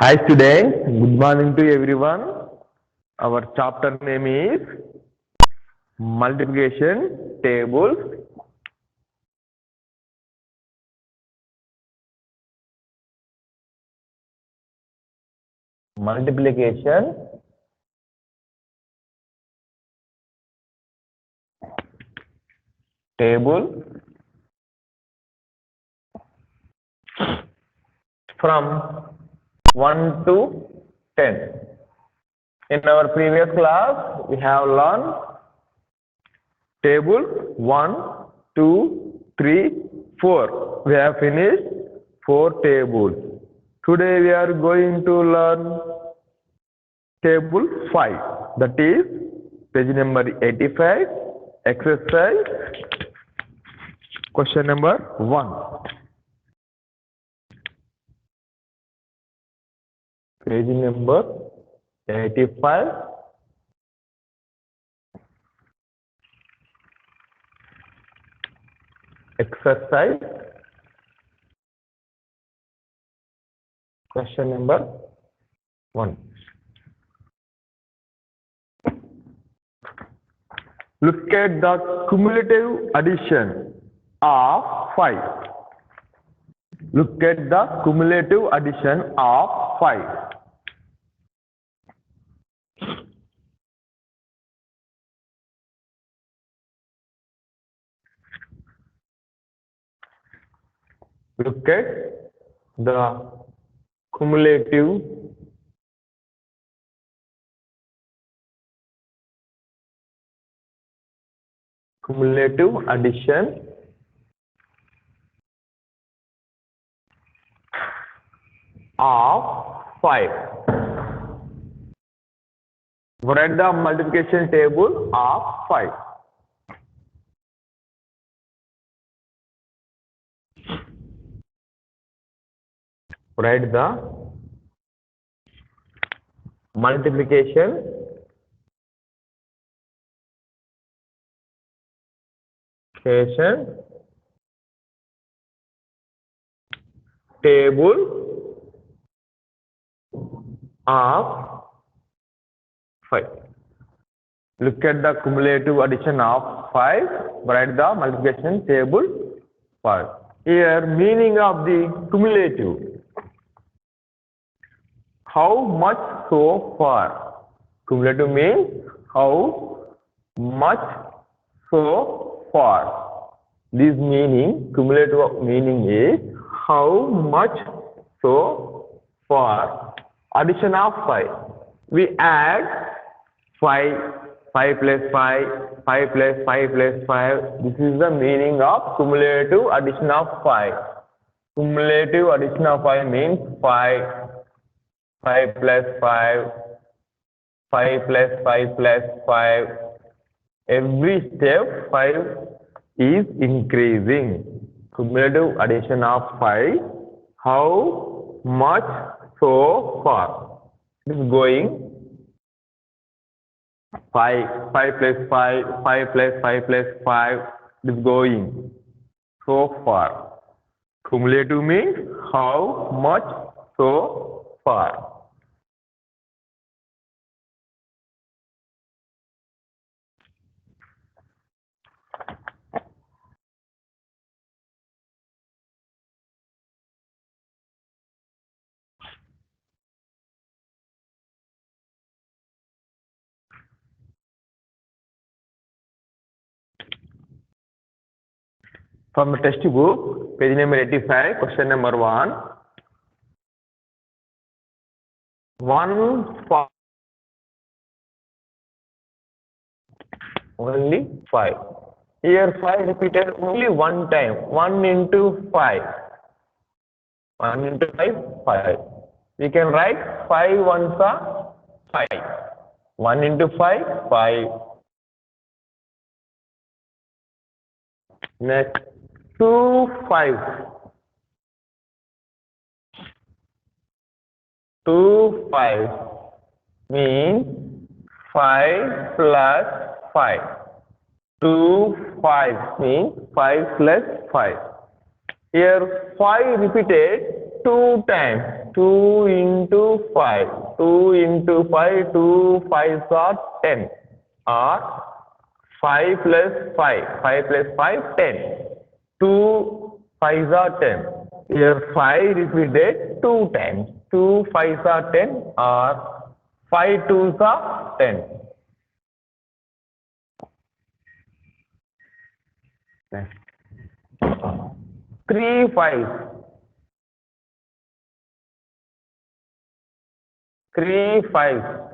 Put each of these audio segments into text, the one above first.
Hi students, good morning to everyone. Our chapter name is multiplication tables. Multiplication table from 1 to 10. In our previous class, we have learned table 1, 2, 3, 4. We have finished 4 tables. Today we are going to learn table 5. That is page number 85, exercise question number 1. Page number 85. Exercise question number 1. Look at the cumulative addition of 5. Look at the cumulative addition of 5. Look at the cumulative addition of 5. Write the multiplication table of 5. Write the multiplication table of 5. Look at the cumulative addition of 5. Write the multiplication table 5. Here, meaning of the cumulative. How much so far? Cumulative means how much so far. This meaning, cumulative meaning is how much so far. Addition of 5. We add 5, 5 plus 5, 5 plus 5 plus 5. This is the meaning of cumulative addition of 5. Cumulative addition of 5 means 5. 5 plus 5, 5 plus 5 plus 5. Every step 5 is increasing. Cumulative addition of 5. How much so far? It is going 5, 5 plus 5, 5 plus 5 plus 5. It is going so far. Cumulative means how much so far. From the textbook, page number 85, question number 1. 1 5. Only 5. Here 5 repeated only one time. 1 into 5. 1 into 5, 5. We can write 5 ones are 5. 1 into 5, 5. Next, 2 5. 2 5 means 5 plus 5. 2 5 means 5 plus 5. Here 5 repeated 2 times. 2 into 5. 2 into 5, 2 5s are 10. Or 5 plus 5. 5 plus 5, 10. 2 5s are 10. Here 5 repeated 2 times. 2 5s are 10 or 5 2s are 10. Next. 3 5s. 3 5s.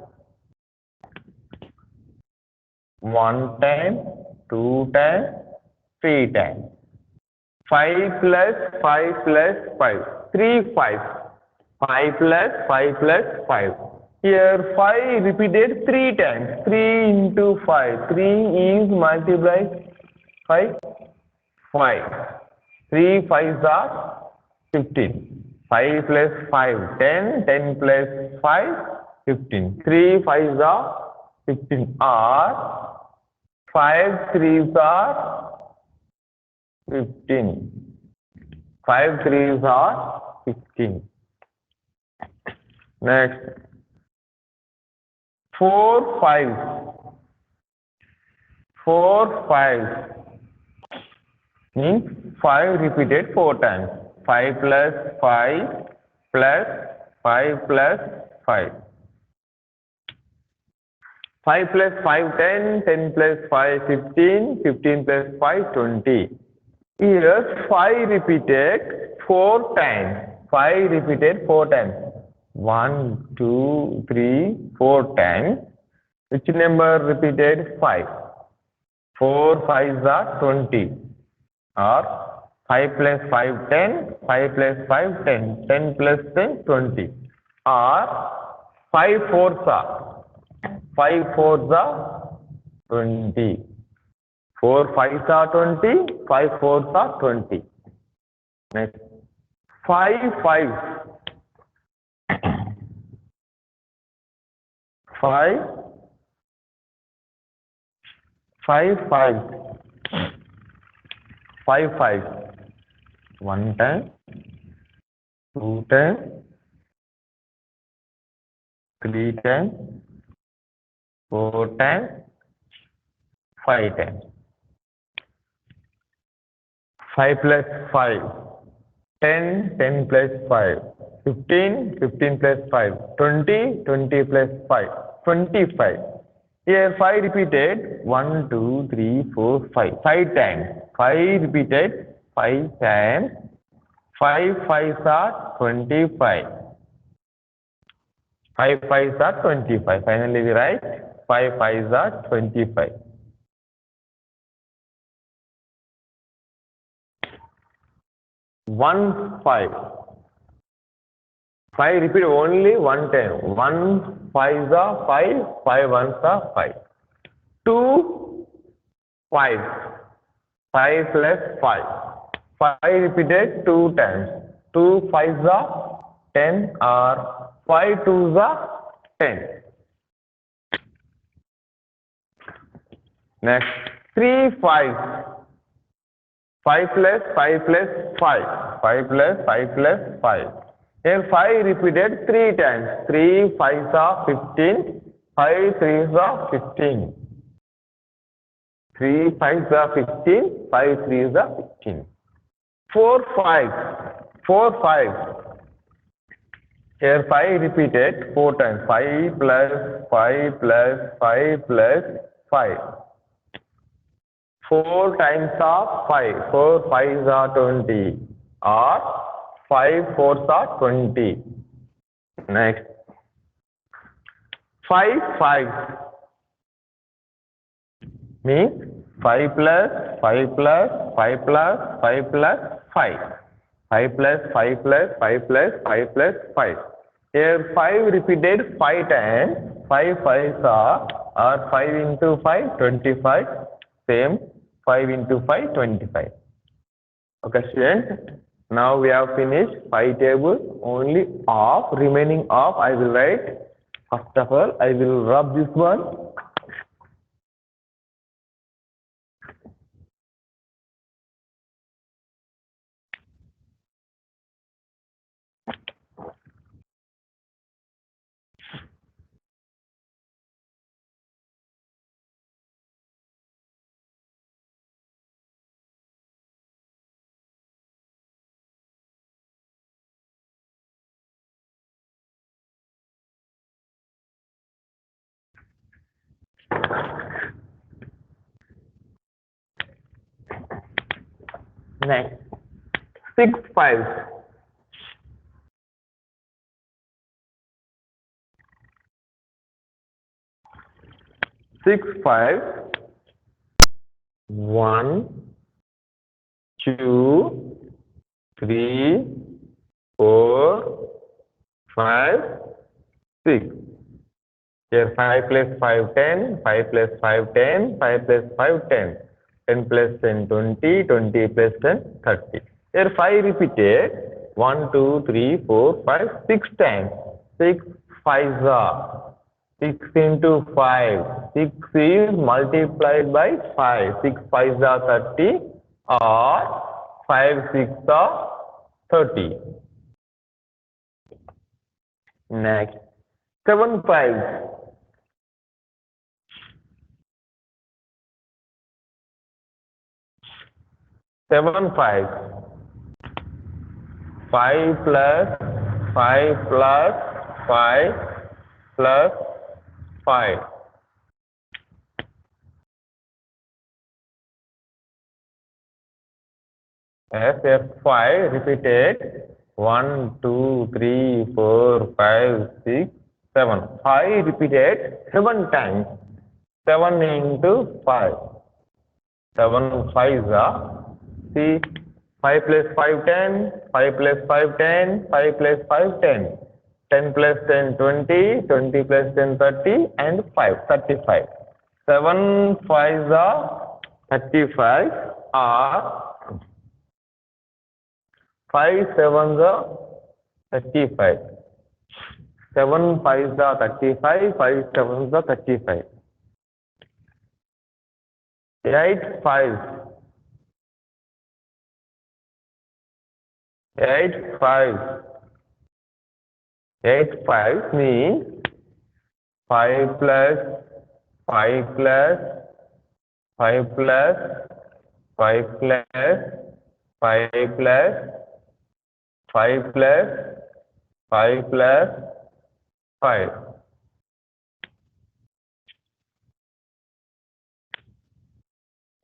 1 time, 2 times, 3 times. 5 plus 5 plus 5. 3 5. 5 plus 5 plus 5. Here 5 repeated 3 times. 3 into 5. 3 is multiplied 5. 5. 3 5s are 15. 5 plus 5, 10. 10 plus 5, 15. 3 5s are 15. Or 5 3s are 15. 5 3s are 15. Next. 4 5s. 4 5s means 5 repeated 4 times. 5 plus 5 plus 5 plus 5. 5 plus 5 10, 10 plus 5 15, 15 plus 5 20. Here 5 repeated 4 times. 5 repeated 4 times. 1, 2, 3, 4 times. Which number repeated? 5. 4 5s are 20. Or 5 plus 5 10, 5 plus 5 10, 10 plus 10 20. Or 5 4s are 5 4s are 20. 4 5s are 20, 5 4s are 20. Next. 5 5s. 5 5 5s. 5 5s. 1 time, 2 times, 3 times, 4 times, 5 times. 5 plus 5, 10, 10 plus 5, 15, 15 plus 5, 20, 20 plus 5, 25. Here 5 repeated 1, 2, 3, 4, 5. 5 times. 5 repeated 5 times. 5 5s are 25. 5 5s are 25. Finally we write 5 5s are 25. 1 5. 5 repeat only 1 time. 1 5s are 5. 5 1s are 5. 2 5. 5 plus 5. 5 repeated 2 times. 2 5s are 10 or 5 2s are 10. Next. 3 5. 5 plus 5 plus 5. 5 plus 5 plus 5. Here 5 repeated 3 times. 3 5s are 15. 5 3s are 15. 3 5s are 15. 5 3s are 15. 4 5. 4 5. Here 5 repeated 4 times. 5 plus 5 plus 5 plus 5. 4 times of 5. 4 5s are 20. Or 5 4s are 20. Next. 5 5 means 5 plus 5 plus 5 plus 5 plus 5. 5 plus 5 plus 5 plus 5 plus 5. Here 5 repeated 5 times. 5 5s are 5 into 5 25. Same 5 into 5 25. Okay students. Now we have finished 5 tables. Only of remaining of I will write. First of all I will rub this one. Next, 6 5s. 6 5. 1 2 3 4 5 6. Here 5 plus 5 10, 5 plus 5 10, 5 plus 5 10, 10 plus 10 20, 20 plus 10 30. Here 5 repeated 1 2 3 4 5 6 times. 6 5s are 6 into 5. 6 is multiplied by 5. 6 5s are 30 or 5 6 are 30. Next, 7 5s. 7 5. 5 plus 5 plus 5 plus 5. Yes, yes, 5 repeated. 1, 2, 3, 4, 5, 6, 7. 5 repeated 7 times. 7 into 5. 7 5s are, see, 5 plus 5 10, 5 plus 5 10, 5 plus 5 10, 10 plus 10 20, 20 plus 10 30, and 5 35. 7 5s are 35 or 5 7s are 35. 7 5s are 35, 5 7s are 35. 8 5s. 8 5s. 8 5s means 5 plus 5 plus 5 plus 5 plus 5 plus 5 plus 5 plus 5.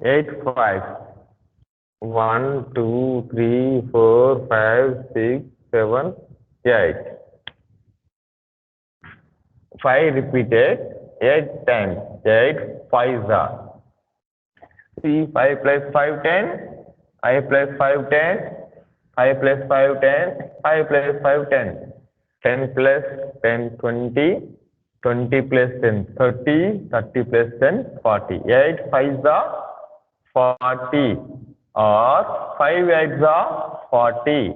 8 5. 1 2 3 4 5 6 7 8. 5 repeated 8 times. 8 5s are. See, 5 plus 5 10, 5 plus 5 10, 5 plus 5 10, 5 plus 5 10, 10 plus 10 20, 20 plus 10 30, 30 plus 10 40. 8 5s are 40 or 5 8s are 40.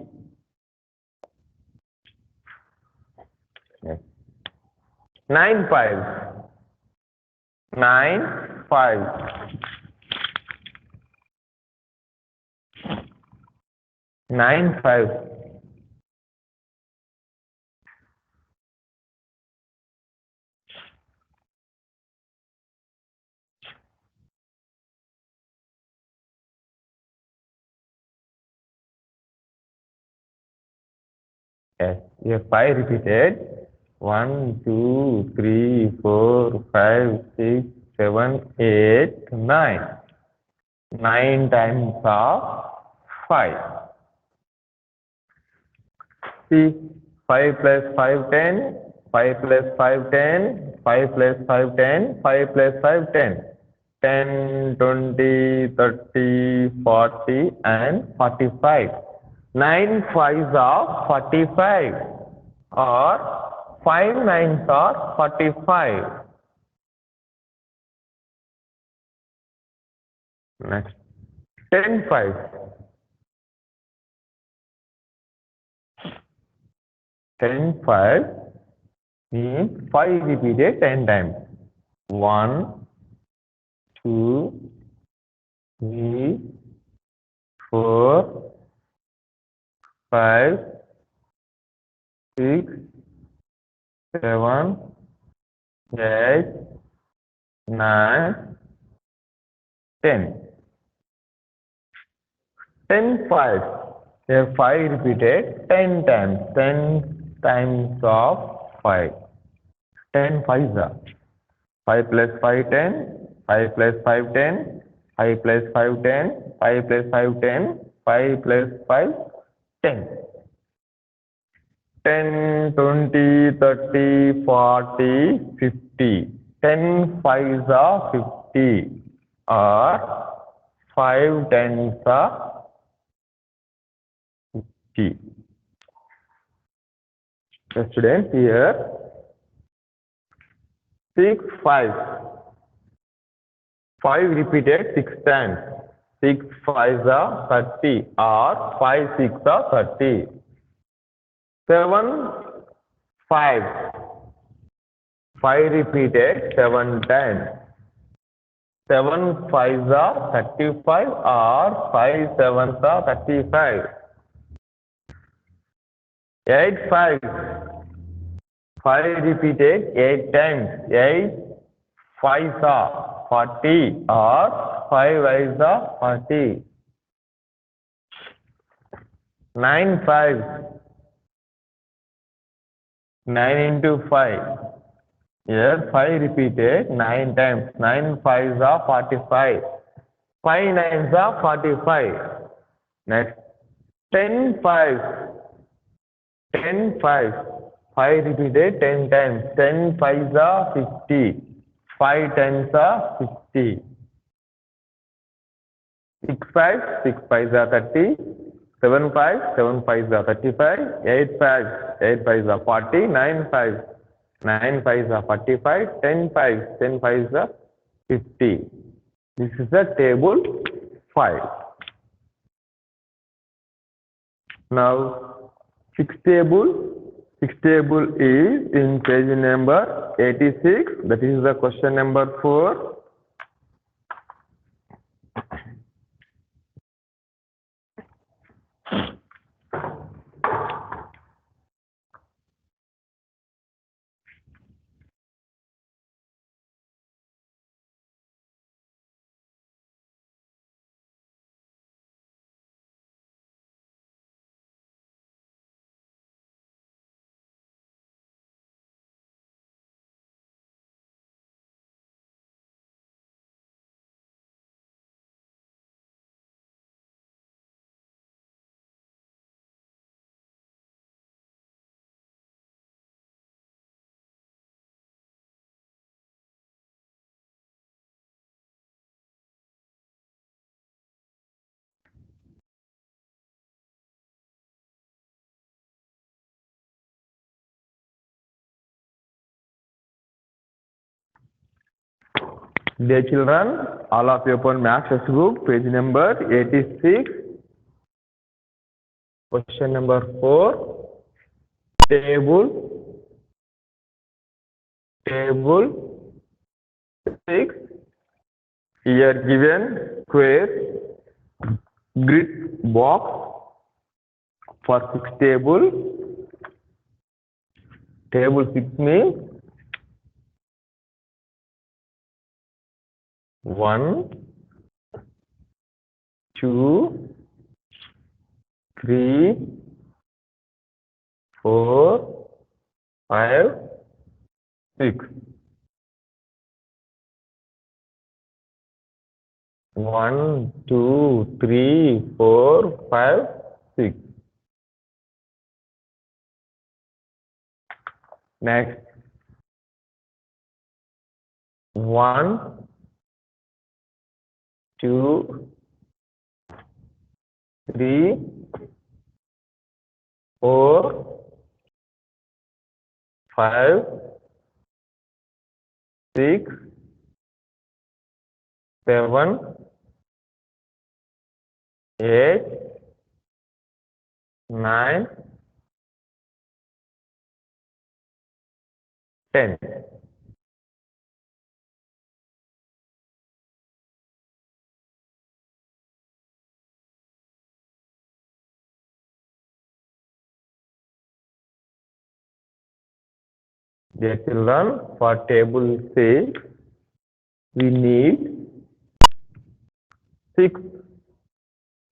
Yes. 9 5s. 9 5s. 9 5s. Yes, here 5 repeated. 1, 2, 3, 4, 5, 6, 7, 8, 9. 9 times of 5. See, 5 plus 5 10, 5 plus 5 10, 5 plus 5 10, 5 plus 5 10. 10, 20, 30, 40, and 45. 9 5s are 45 or 5 9s are 45. Next, 10 5s. 10 5 means 5 repeated 10 times. 1, 2, 3, 4, 5, 6, 7, 8, 9, 10. 10 5. Here 5 repeated 10 times. 10 times of 5. 10 5s are. 5 plus 5, 10. 5 plus 5, 10. 5 plus 5, 10. 5 plus 5, 10. 5 plus 5, 10. 10, 20, 30, 40, 50. 10 fives are 50 or 5 tens are 50. The students here 6 5. 5 repeated 6 times. 6 5s are 30 or 5 6 are 30. 7 5. 5 repeated 7 times. 7 5s are 35 or 5 7s are 35. 8 5. 5 repeated 8 times. 8 5s are 40 or 5 5s are 40. 9 5. 9 into 5. Here 5 repeated 9 times. 9 5s are 45. 5 9s are 45. Next 10 5. 10 5. 5 repeated 10 times. 10 5s are 50. 5 10s are 50. 6 5. 6 5s are 30. 7 5. 7 5s are 35. 8 5. 8 5s are 40. 9 5. 9 5s are 45. 10 5. 10 5s are 50. This is the table 5. Now 6th table. 6th table is in page number 86. That is the question number 4. Dear children, all of you open maths textbook, page number 86. Question number 4. Table 6. Here given square grid box for 6 table. Table 6 means 1, 2, 3, 4, 5, 6. 1, 2, 3, 4, 5, 6. Next 1, 2, 3, 4, 5, 6, 7, 8, 9, 10. Dear children, for table 6, we need 6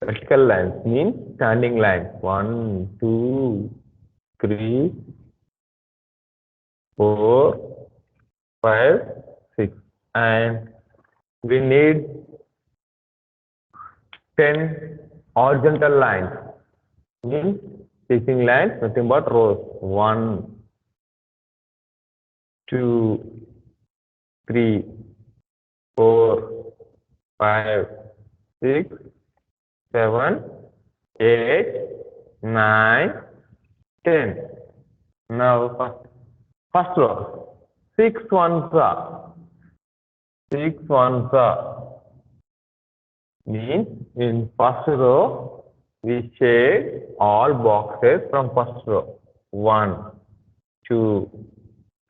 vertical lines, means standing lines. 1, 2, 3, 4, 5, 6. and we need 10 horizontal lines. Means facing lines, nothing but rows. 1, 2, 3, 4, 5, 6, 7, 8, 9, 10. Now first row. 6 ones are. 6 ones are. Means in first row we shade all boxes from first row. 1, 2,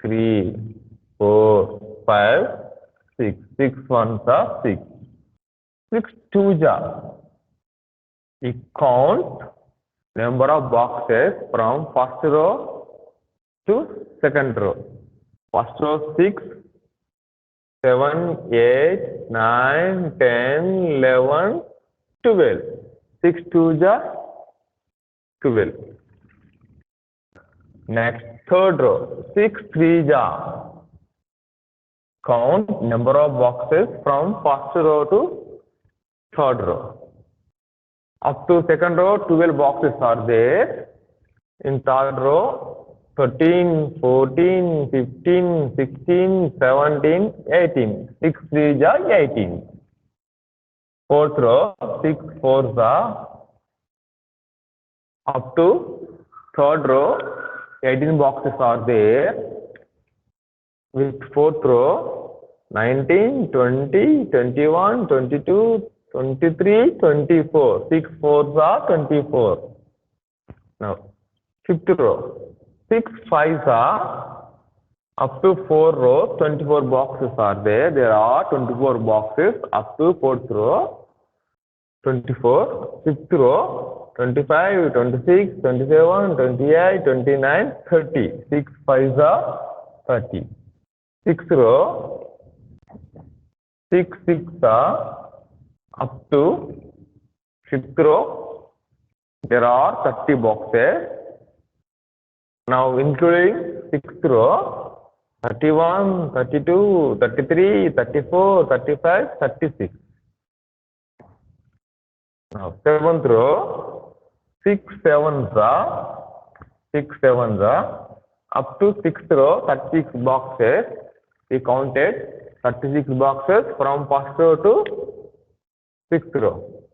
3, 4, 5, 6. 6 ones are 6. 6 twos are. We count number of boxes from first row to second row. First row 6, 7, 8, 9, 10, 11, 12. 6 twos are 12. Next, third row. 6 threes are. Count number of boxes from first row to third row. Up to second row, 12 boxes are there. In third row, 13, 14, 15, 16, 17, 18. 6 threes are 18. Fourth row, 6 fours are. Up to third row, 18 boxes are there. With fourth row, 19, 20, 21, 22, 23, 24. 6 fours are 24. Now, fifth row, 6 fives are. Up to 4 rows, 24 boxes are there. There are 24 boxes up to fourth row. 24, fifth row, 25, 26, 27, 28, 29, 30. 6 fives are 30. Sixth row, 6 sixes are. Up to fifth row, there are 30 boxes. Now, including sixth row, 31, 32, 33, 34, 35, 36. Now, seventh row, 6 sevens are. 6 sevens are. Up to sixth row, 36 boxes. We counted 36 boxes from first row to sixth row.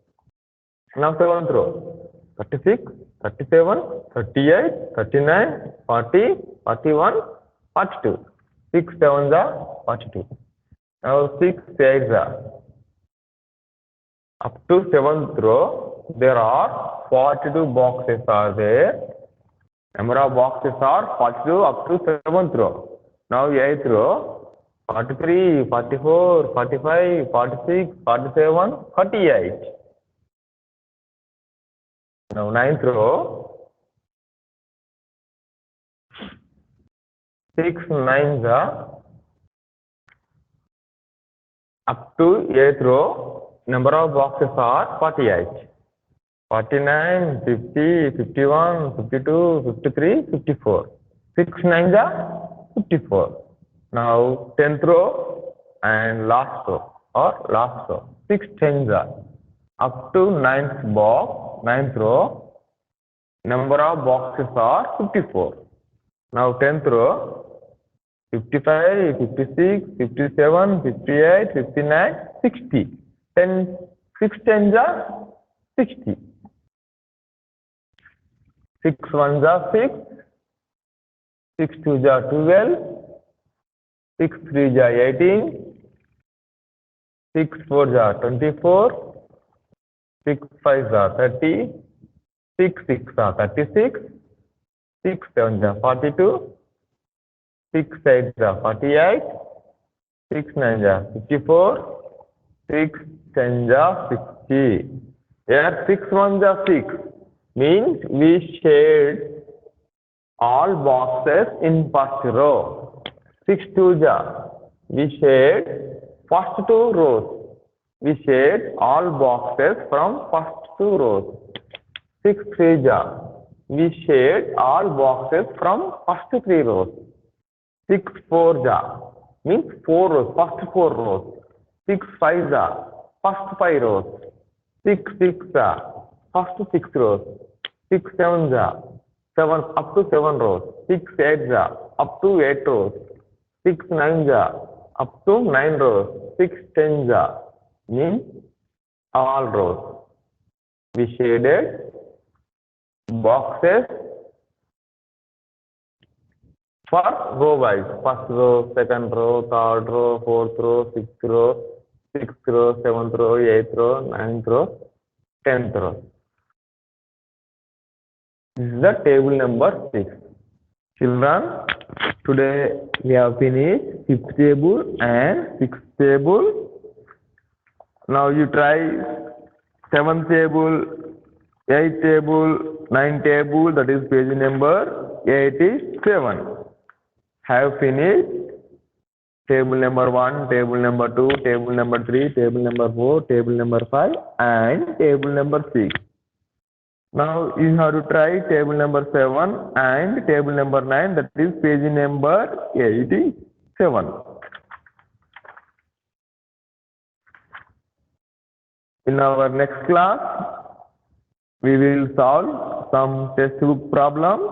Now, seventh row, 36, 37, 38, 39, 40, 41, 42. 6 sevens are 42. Now, 6 eights are. Up to seventh row, there are 42 boxes are there. Number of boxes are 42 up to seventh row. Now, eighth row, 43, 44, 45, 46, 47, 48. Now, ninth row, 6 nines are. Up to eighth row, number of boxes are 48. 49, 50, 51, 52, 53, 54. 6 nines are 54. Now, 10th row and last row or last row. 6 tens are. Up to ninth row, number of boxes are 54. Now, 10th row, 55, 56, 57, 58, 59, 60. 6 tens are 60. 6 ones are 6. 6 twos are 12. 6 threes are 18. 6 fours are 24. 6 fives are 30. 6 sixes are 36. 6 sevens are 42. 6 eights are 48. 6 nines are 54. 6 tens are 60. Here 6 ones are 6. Means we shade all boxes in first row. 6 twos are. We shade first 2 rows. We shade all boxes from first 2 rows. 6 threes are. We shade all boxes from first 3 rows. 6 fours are. means 4 rows, first 4 rows. 6 5s are first 5 rows. 6 6 are first 6 rows. 6 7s are 7 up to 7 rows. 6 8s are up to 8 rows. 6 9s are up to 9 rows. 6 10s are means all rows. We shaded boxes for row wise. First row, second row, third row, fourth row, sixth row, seventh row, eighth row, ninth row, 10th row. This is the table number 6. Children, today we have finished 5th table and 6th table. Now you try 7th table, 8th table, 9th table, that is page number 87. Have finished table number 1, table number 2, table number 3, table number 4, table number 5 and table number 6. Now you have to try table number 7 and table number 9, that is page number 87. In our next class, we will solve some textbook problems.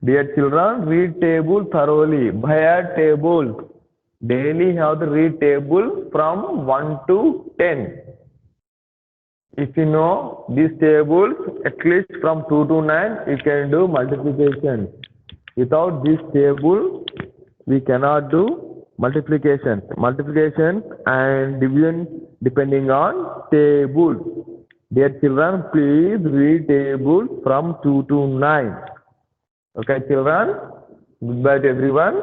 Dear children, read table thoroughly. Bhaya tables. Daily have to read table from 1 to 10. If you know these tables, at least from 2 to 9, you can do multiplication. Without this table, we cannot do multiplication. Multiplication and division depending on table. Dear children, please read tables from 2 to 9. Okay, children? Goodbye to everyone.